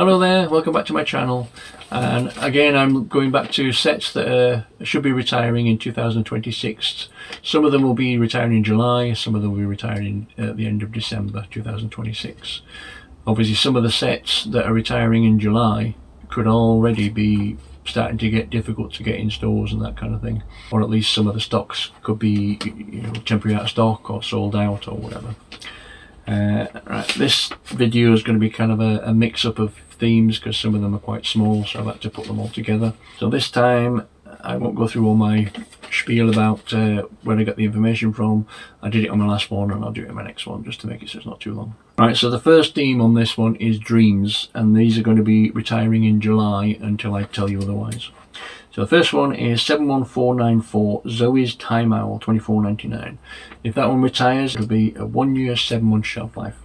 Hello there, welcome back to my channel. And again, I'm going back to sets that should be retiring in 2026. Some of them will be retiring in July, some of them will be retiring at the end of December 2026. Obviously some of the sets that are retiring in July could already be starting to get difficult to get in stores and that kind of thing, or at least some of the stocks could be temporarily out of stock or sold out or whatever. Right, this video is going to be kind of a mix-up of themes because some of them are quite small, so I've had to put them all together. So this time I won't go through all my spiel about where I got the information from. I did it on my last one and I'll do it in my next one just to make it so it's not too long. Right, so the first theme on this one is dreams, and these are going to be retiring in July until I tell you otherwise. So the first one is 71494 Zoe's Time Owl 24.99. If that one retires, it'll be a 1 year 7 month shelf life.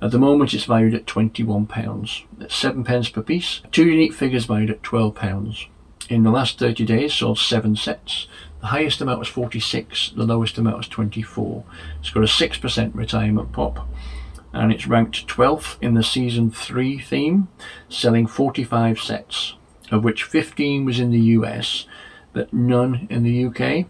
At the moment it's valued at £21. That's 7 pence per piece. 2 unique figures valued at £12. In the last 30 days sold 7 sets. The highest amount was 46, the lowest amount was 24. It's got a 6% retirement pop, and it's ranked 12th in the season 3 theme, selling 45 sets, of which 15 was in the US, but none in the UK.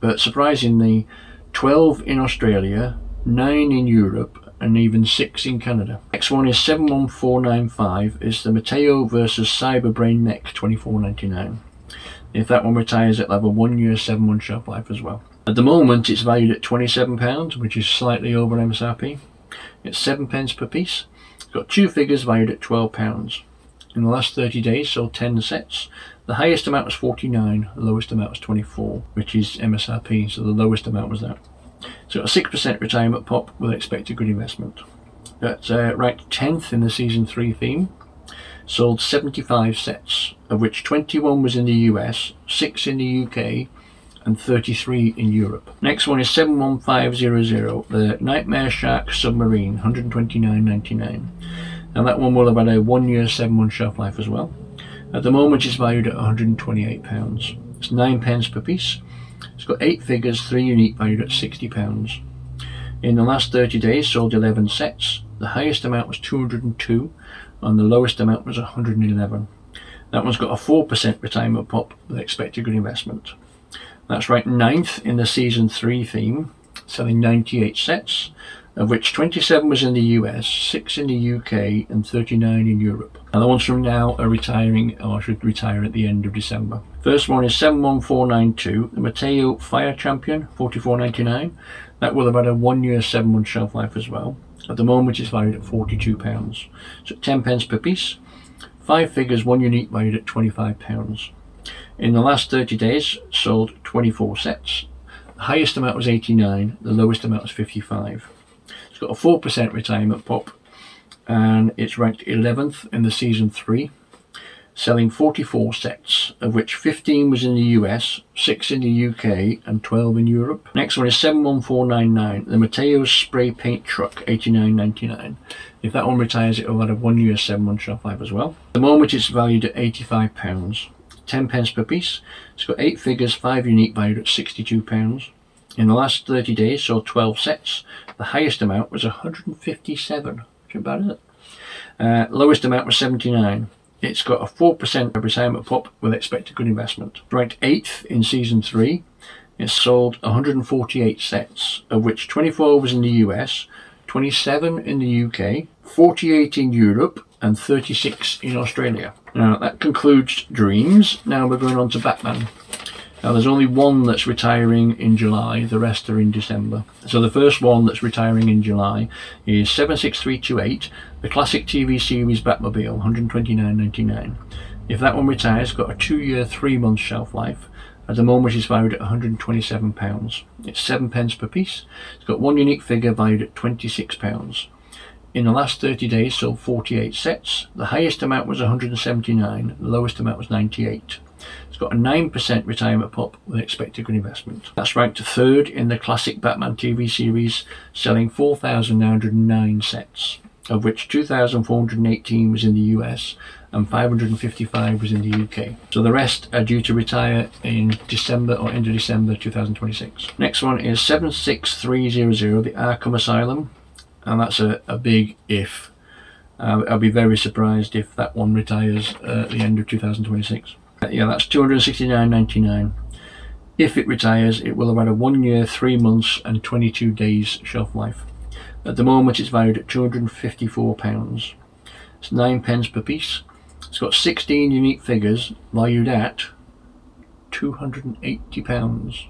But surprisingly, 12 in Australia, 9 in Europe, and even 6 in Canada. Next one is 71495. It's the Mateo versus Cyberbrain Mech 24.99. If that one retires, it'll have a 1 year 7 month shelf life as well. At the moment it's valued at £27, which is slightly over MSRP. It's 7 pence per piece. It's got 2 figures valued at £12. In the last 30 days sold 10 sets. The highest amount was 49, the lowest amount was 24, which is MSRP, so the lowest amount was that. So a 6% retirement pop with expected good investment. That's ranked 10th in the season 3 theme. Sold 75 sets, of which 21 was in the US, 6 in the UK, and 33 in Europe. Next one is 71500, the Nightmare Shark Submarine, 129.99. And that one will have had a 1 year 7 month shelf life as well. At the moment it's valued at £128. It's 9 pence per piece. It's got 8 figures, 3 unique, valued at £60. In the last 30 days sold 11 sets. The highest amount was 202 and the lowest amount was 111. That one's got a 4% retirement pop with expected good investment. That's ranked 9th in the season 3 theme, selling 98 sets, of which 27 was in the US, 6 in the UK, and 39 in Europe. And the ones from now are retiring, or should retire at the end of December. First one is 71492, the Mateo Fire Champion, 44.99. That will have had a 1 year 7 month shelf life as well. At the moment it's valued at £42. So 10 pence per piece. 5 figures, 1 unique, valued at £25. In the last 30 days sold 24 sets. The highest amount was 89, the lowest amount was 55. It's got a 4% retirement pop, and it's ranked 11th in the season 3, selling 44 sets, of which 15 was in the US, 6 in the UK, and 12 in Europe. Next one is 71499, the Mateo Spray Paint Truck, 89.99. If that one retires, it will have a 1 year 7 month shelf life as well. At the moment it's valued at £85, 10 pence per piece. It's got 8 figures, 5 unique, valued at £62. In the last 30 days sold 12 sets. The highest amount was 157. Too bad, isn't it? Lowest amount was 79. It's got a 4% retirement pop with expected good investment. Ranked 8th in season 3. It sold 148 sets, of which 24 was in the US, 27 in the UK, 48 in Europe, and 36 in Australia. Now that concludes dreams. Now we're going on to Batman. Now there's only one that's retiring in July, the rest are in December. So the first one that's retiring in July is 76328, the classic TV series Batmobile, 129.99. If that one retires, it's got a 2 year 3 month shelf life. At the moment it's valued at £127. It's 7 pence per piece. It's got 1 unique figure valued at £26. In the last 30 days sold 48 sets. The highest amount was 179, the lowest amount was 98. It's got a 9% retirement pop with expected good investment. That's ranked 3rd in the classic Batman TV series, selling 4,909 sets, of which 2,418 was in the US and 555 was in the UK. So the rest are due to retire in December or end of December 2026. Next one is 76300, the Arkham Asylum, and that's a big if. I'll be very surprised if that one retires at the end of 2026. Yeah, that's $269.99. If it retires, it will have had a 1 year, 3 months and 22 days shelf life. At the moment it's valued at £254. It's 9 pence per piece. It's got 16 unique figures valued at £280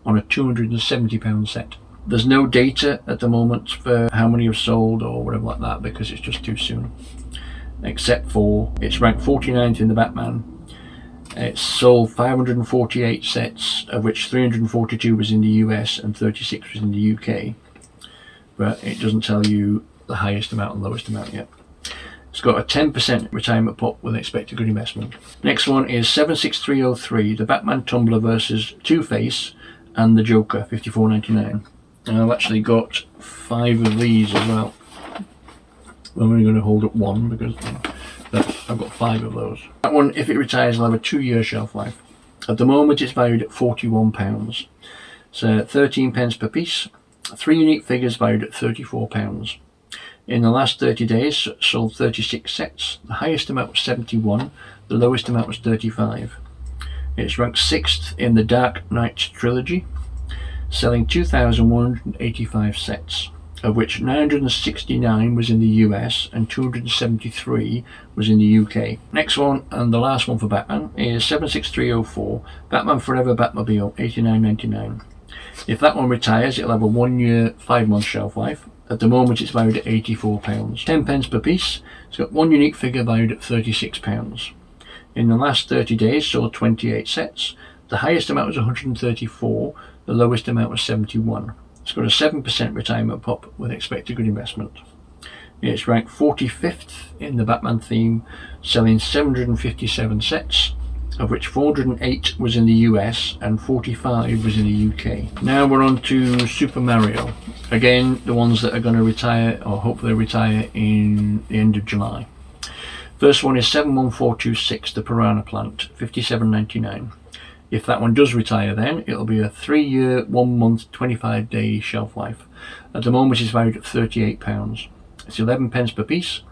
on a £270 set. There's no data at the moment for how many have sold or whatever like that, because it's just too soon. Except for it's ranked 49th in the Batman. It's sold 548 sets, of which 342 was in the US and 36 was in the UK. But it doesn't tell you the highest amount and lowest amount yet. It's got a 10% retirement pop with expected good investment. Next one is 76303, the Batman Tumbler versus Two-Face and the Joker, $54.99. And I've actually got 5 of these as well. I'm only going to hold up one because I've got 5 of those. That one, if it retires, will have a 2 year shelf life. At the moment it's valued at £41. So 13 pence per piece. 3 unique figures valued at £34. In the last 30 days sold 36 sets. The highest amount was 71, the lowest amount was 35. It's ranked 6th in the Dark Knight trilogy, selling 2,185 sets, of which 969 was in the US and 273 was in the UK. Next one, and the last one for Batman, is 76304, Batman Forever Batmobile, $89.99. If that one retires, it'll have a 1 year, 5 month shelf life. At the moment it's valued at £84. 10 pence per piece. It's got 1 unique figure valued at £36. In the last 30 days sold 28 sets. The highest amount was 134, the lowest amount was 71. It's got a 7% retirement pop with expected good investment. It's ranked 45th in the Batman theme, selling 757 sets, of which 408 was in the US and 45 was in the UK. Now we're on to Super Mario. Again, the ones that are going to retire, or hopefully retire, in the end of July. First one is 71426, the Piranha Plant, $57.99. If that one does retire, then it'll be a 3 year, 1 month, 25 day shelf life. At the moment it's valued at £38. It's 11 pence per piece.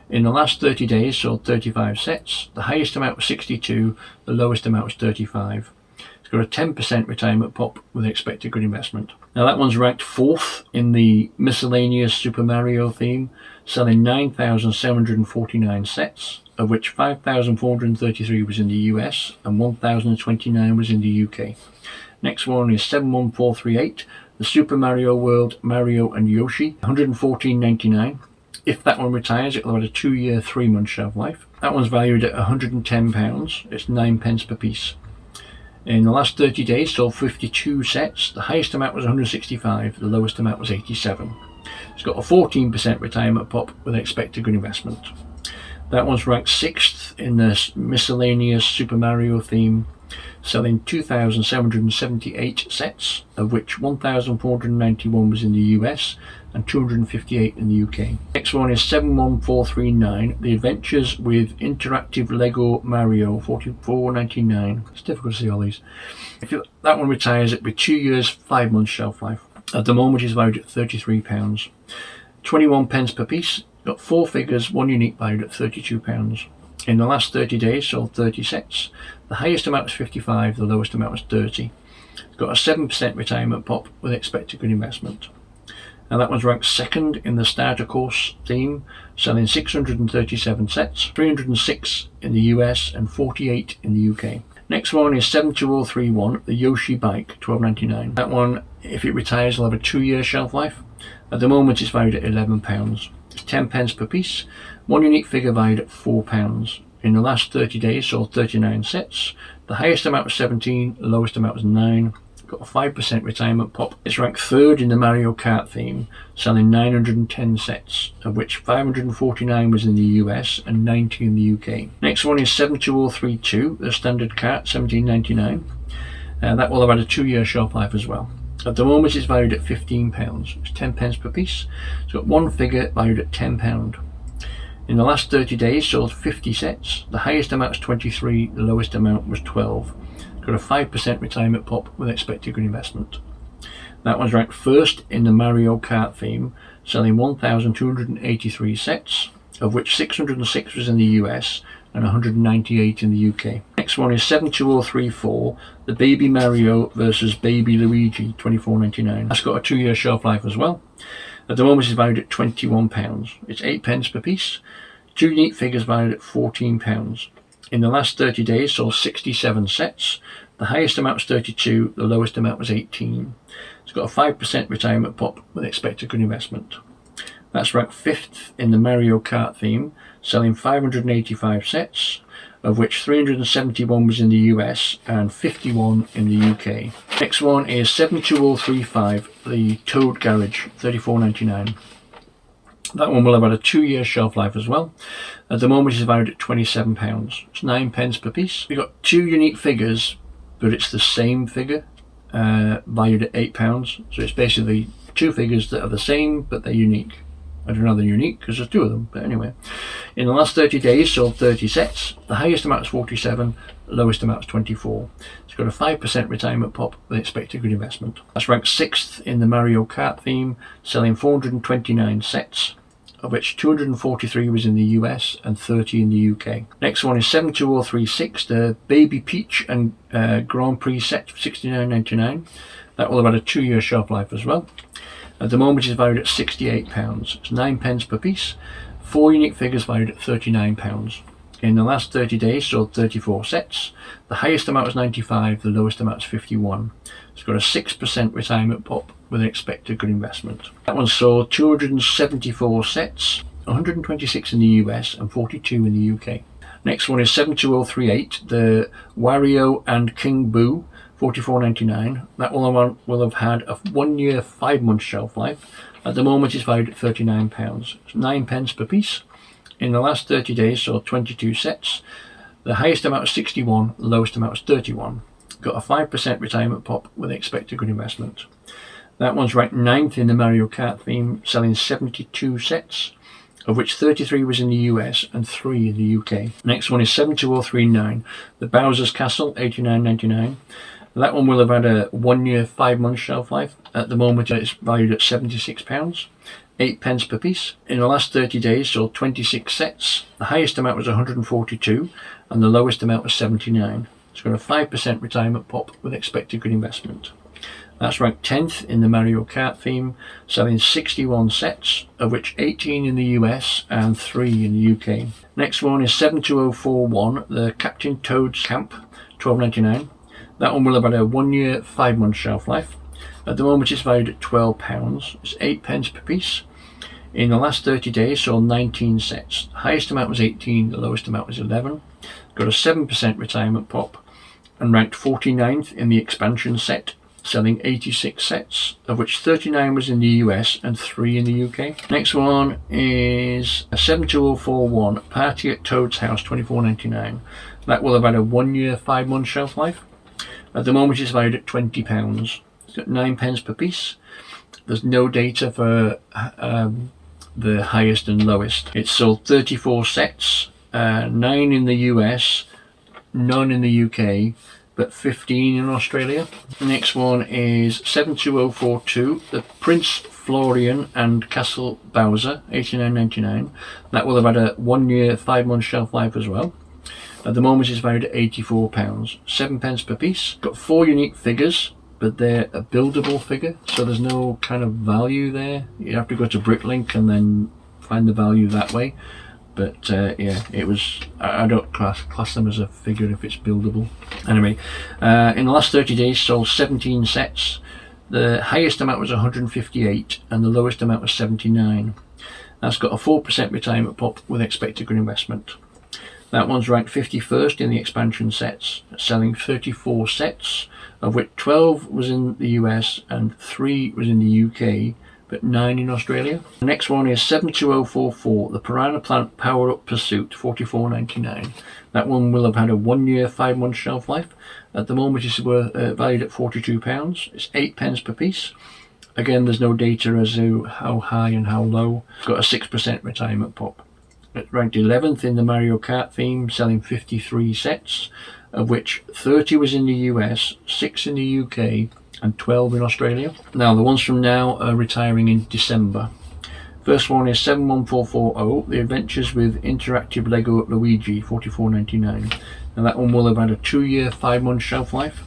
In the last 30 days sold 35 sets. The highest amount was 62, the lowest amount was 35. It's got a 10% retirement pop with expected good investment. Now that one's ranked 4th in the miscellaneous Super Mario theme, selling 9,749 sets, of which 5,433 was in the US and 1,029 was in the UK. Next one is 71438, the Super Mario World Mario and Yoshi, $114.99. If that one retires, it'll have a 2 year, 3 month shelf life. That one's valued at £110. It's 9 pence per piece. In the last 30 days, sold 52 sets. The highest amount was 165. The lowest amount was 87. It's got a 14% retirement pop with expected good investment. That one's ranked 6th in the miscellaneous Super Mario theme, selling 2,778 sets, of which 1,491 was in the US and 258 in the UK. Next one is 71439, The Adventures with Interactive Lego Mario, $44.99. It's difficult to see all these. If that one retires, it'll be 2 years, 5 months shelf life. At the moment it's valued at £33. 21 pence per piece. Got 4 figures, 1 unique, valued at £32. In the last 30 days sold 30 sets. The highest amount was 55, the lowest amount was 30. It's got a 7% retirement pop with expected good investment. Now that one's ranked 2nd in the starter course theme, selling 637 sets, 306 in the US and 48 in the UK. Next one is 72031, the Yoshi Bike, $12.99. That one, if it retires, will have a 2 year shelf life. At the moment it's valued at £11. It's 10 pence per piece. 1 unique figure valued at £4. In the last 30 days sold 39 sets. The highest amount was 17, the lowest amount was 9. Got a 5% retirement pop. It's ranked 3rd in the Mario Kart theme, selling 910 sets, of which 549 was in the US and 90 in the UK. Next one is 72032, the standard kart, $17.99. That will have had a 2 year shelf life as well. At the moment it's valued at £15. It's 10 pence per piece. It's got 1 figure valued at £10. In the last 30 days sold 50 sets. The highest amount was 23, the lowest amount was 12. Got a 5% retirement pop with expected good investment. That one's ranked 1st in the Mario Kart theme, selling 1,283 sets, of which 606 was in the US and 198 in the UK. Next one is 72034, the Baby Mario versus Baby Luigi, £24.99. That's got a 2-year shelf life as well. At the moment it's valued at £21. It's 8 pence per piece. 2 unique figures valued at £14. In the last 30 days sold 67 sets. The highest amount was 32, the lowest amount was 18. It's got a 5% retirement pop with expected good investment. That's ranked 5th in the Mario Kart theme, selling 585 sets, of which 371 was in the US and 51 in the UK. Next one is 72035, the Toad Garage, £34.99. That one will have had a 2-year shelf life as well. At the moment it's valued at £27. It's 9 pence per piece. We've got 2 unique figures, but it's the same figure, valued at £8. So it's basically 2 figures that are the same, but they're unique. I don't know they're unique because there's 2 of them, but anyway. In the last 30 days sold 30 sets. The highest amount is 47, the lowest amount is 24. It's got a 5% retirement pop with expected good investment. That's ranked 6th in the Mario Kart theme, selling 429 sets, of which 243 was in the US and 30 in the UK. Next one is 72036, the Baby Peach and Grand Prix set, for £69.99. That will have had a 2-year shelf life as well. At the moment it's valued at £68. It's 9 pence per piece. 4 unique figures valued at £39. In the last 30 days sold 34 sets. The highest amount was 95, the lowest amount is 51. It's got a 6% retirement pop with an expected good investment. That one sold 274 sets, 126 in the US and 42 in the UK. Next one is 72038, the Wario and King Boo, £44.99. That one will have had a 1-year 5-month shelf life. At the moment it's valued at £39. It's 9 pence per piece. In the last 30 days sold 22 sets. The highest amount was 61, the lowest amount was 31. Got a 5% retirement pop with expected good investment. That one's ranked 9th in the Mario Kart theme, selling 72 sets, of which 33 was in the US and 3 in the UK. Next one is 72039, the Bowser's Castle, £89.99. That one will have had a 1-year 5-month shelf life. At the moment it's valued at £76, 8 pence per piece. In the last 30 days sold 26 sets. The highest amount was 142 and the lowest amount was 79. It's got a 5% retirement pop with expected good investment. That's ranked 10th in the Mario Kart theme, selling 61 sets, of which 18 in the US and 3 in the UK. Next one is 72041, the Captain Toad's Camp, £12.99. That one will have had a 1-year 5-month shelf life. At the moment it's valued at £12. It's 8 pence per piece. In the last 30 days sold 19 sets. The highest amount was 18, the lowest amount was 11. Got a 7% retirement pop and ranked 49th in the expansion set, selling 86 sets, of which 39 was in the US and 3 in the UK. Next one is a 72041, Party at Toad's House, £24.99. That will have had a 1-year 5-month shelf life. At the moment it's valued at £20. It's got 9 pence per piece. There's no data for the highest and lowest. It's sold 34 sets, 9 in the US, none in the UK, but 15 in Australia. Next one is 72042, the Prince Florian and Castle Bowser, £89.99. That will have had a 1-year 5-month shelf life as well. At the moment it's valued at £84, 7 pence per piece. Got 4 unique figures, but they're a buildable figure, so there's no kind of value there. You have to go to Bricklink and then find the value that way. But yeah, it was, I don't class them as a figure if it's buildable. Anyway, in the last 30 days sold 17 sets. The highest amount was 158 and the lowest amount was 79. That's got a 4% retirement pop with expected good investment. That one's ranked 51st in the expansion sets, selling 34 sets, of which 12 was in the US and 3 was in the UK, but 9 in Australia. The next one is 72044, the Piranha Plant Power Up Pursuit, £44.99. That one will have had a 1-year 5-month shelf life. At the moment it's valued at £42. It's 8 pence per piece. Again, there's no data as to how high and how low. It's got a 6% retirement pop. It's ranked 11th in the Mario Kart theme, selling 53 sets, of which 30 was in the US, 6 in the UK, and 12 in Australia. Now, the ones from now are retiring in December. First one is 71440, The Adventures with Interactive Lego Luigi, $44.99. And that one will have had a 2-year, 5-month shelf life.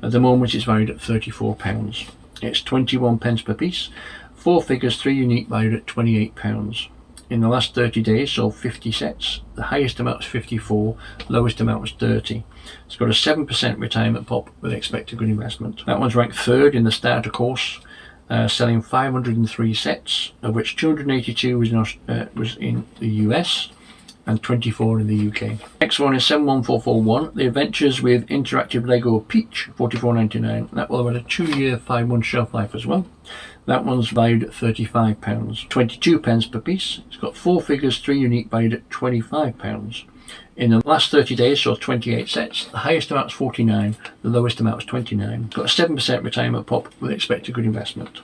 At the moment it's valued at £34. It's 21 pence per piece. 4 figures, 3 unique, valued at £28. In the last 30 days sold 50 sets. The highest amount was 54, lowest amount was 30. It's got a 7% retirement pop with expected good investment. That one's ranked 3rd in the starter course, selling 503 sets, of which 282 was in the US and 24 in the UK. Next one is 71441, The Adventures with Interactive Lego Peach, $44.99. That will have had a 2-year, 5-month shelf life as well. That one's valued at £35, 22 pence per piece. It's got 4 figures, 3 unique, valued at £25. In the last 30 days, sold 28 sets. The highest amount was 49, the lowest amount was 29. Got a 7% retirement pop with expected good investment.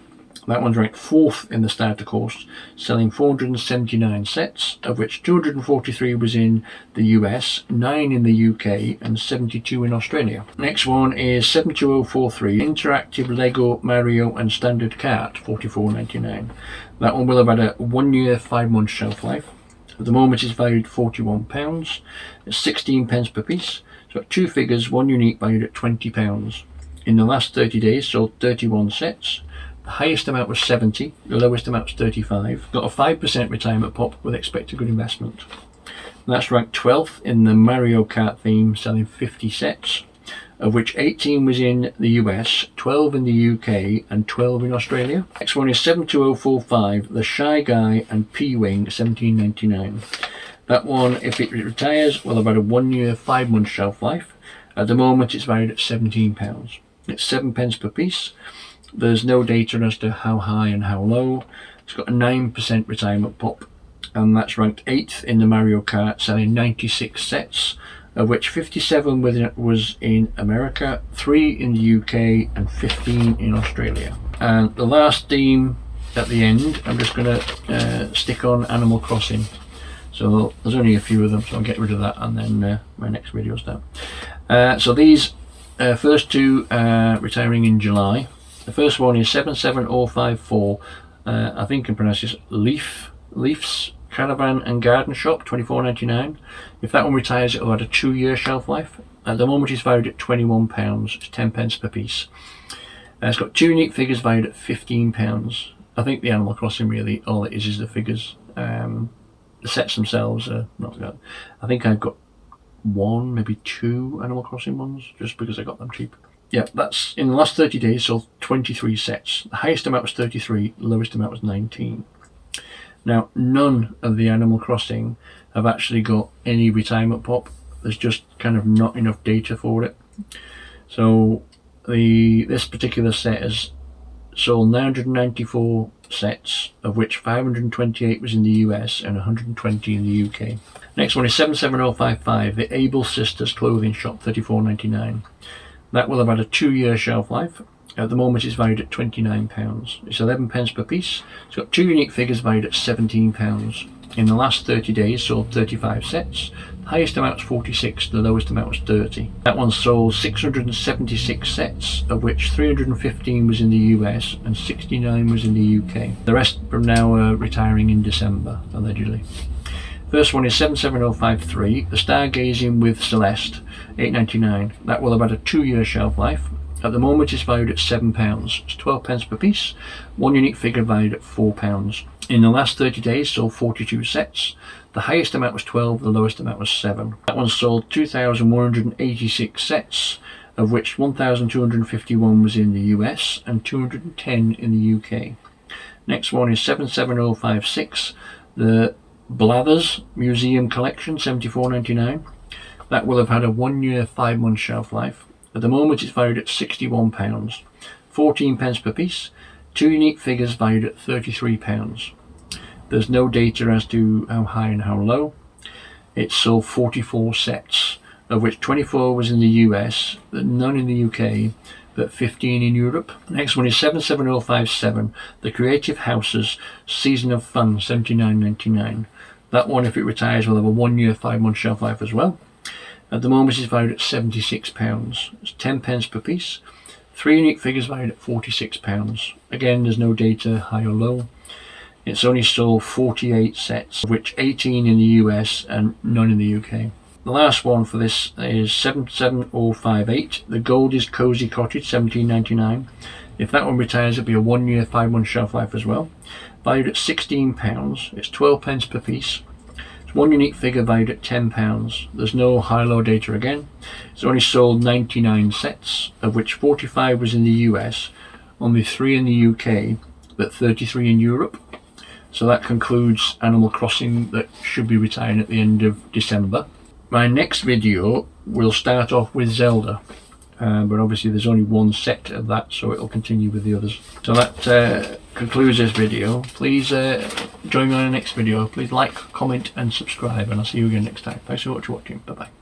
That one's ranked 4th in the starter course, selling 479 sets, of which 243 was in the US, 9 in the UK, and 72 in Australia. Next one is 72043, Interactive Lego Mario and Standard Kart, $44.99. That one will have had a 1-year, 5-month shelf life. At the moment it's valued £41. It's 16 pence per piece. It's got 2 figures, 1 unique, valued at £20. In the last 30 days sold 31 sets. The highest amount was 70, the lowest amount was 35. Got a 5% retirement pop with expected good investment. And that's ranked 12th in the Mario Kart theme, selling 50 sets, of which 18 was in the US, 12 in the UK, and 12 in Australia. Next one is 72045, The Shy Guy and P-Wing, $17.99. That one, if it retires, will have had a 1-year, 5-month shelf life. At the moment it's valued at £17. It's 7 pence per piece. There's no data as to how high and how low. It's got a 9% retirement pop, and that's ranked 8th in the Mario Kart, selling 96 sets, of which 57 was in America, 3 in the UK, and 15 in Australia. And the last theme at the end, I'm just going to stick on Animal Crossing. So there's only a few of them, so I'll get rid of that, and then my next video will start. So these first two retiring in July. The first one is 77054, I think I can pronounce this, Leafs Caravan and Garden Shop, $24.99. If that one retires, it'll have a 2-year shelf life. At the moment it's valued at £21, it's 10 pence per piece. It's got 2 unique figures valued at £15. I think the Animal Crossing, really, all it is the figures. The sets themselves are not good. I think I've got 1, maybe 2 Animal Crossing ones, just because I got them cheap. Yeah, that's in the last 30 days, sold 23 sets. The highest amount was 33, the lowest amount was 19. Now, none of the Animal Crossing have actually got any retirement pop. There's just kind of not enough data for it. So this particular set has sold 994 sets, of which 528 was in the US and 120 in the UK. Next one is 77055, The Able Sisters Clothing Shop, $34.99. That will have had a 2-year shelf life. At the moment it's valued at £29. It's 11 pence per piece. It's got 2 unique figures valued at £17. In the last 30 days sold 35 sets. The highest amount was 46, the lowest amount was 30. That one sold 676 sets, of which 315 was in the US and 69 was in the UK. The rest from now are retiring in December, allegedly. First one is 77053, The Stargazing with Celeste, $8.99. That will have had a 2-year shelf life. At the moment it's valued at £7. It's 12 pence per piece. 1 unique figure valued at £4. In the last 30 days sold 42 sets. The highest amount was 12, the lowest amount was 7. That one sold 2,186 sets, of which 1,251 was in the US and 210 in the UK. Next one is 77056, The Blathers Museum Collection, $74.99. That will have had a 1-year, 5-month shelf life. At the moment it's valued at £61, 14 pence per piece. 2 unique figures valued at £33. There's no data as to how high and how low. It sold 44 sets, of which 24 was in the US, none in the UK, but 15 in Europe. The next one is 77057, The Creative Houses Season of Fun, $79.99. That one, if it retires, will have a 1-year, 5-month shelf life as well. At the moment it's valued at £76. It's 10 pence per piece. 3 unique figures valued at £46. Again, there's no data high or low. It's only sold 48 sets, of which 18 in the US and none in the UK. The last one for this is 77058. The gold is Cozy Cottage, $17.99. If that one retires, it'll be a 1 year, 5-month shelf life as well. Valued at £16. It's 12 pence per piece. It's one unique figure valued at £10. There's no high-low data again. It's only sold 99 sets, of which 45 was in the US, only 3 in the UK, but 33 in Europe. So that concludes Animal Crossing, that should be retiring at the end of December. My next video will start off with Zelda, but obviously there's only one set of that, so it'll continue with the others. So that concludes this video. Please join me on the next video. Please like, comment and subscribe, and I'll see you again next time. Thanks so much for watching. Bye bye.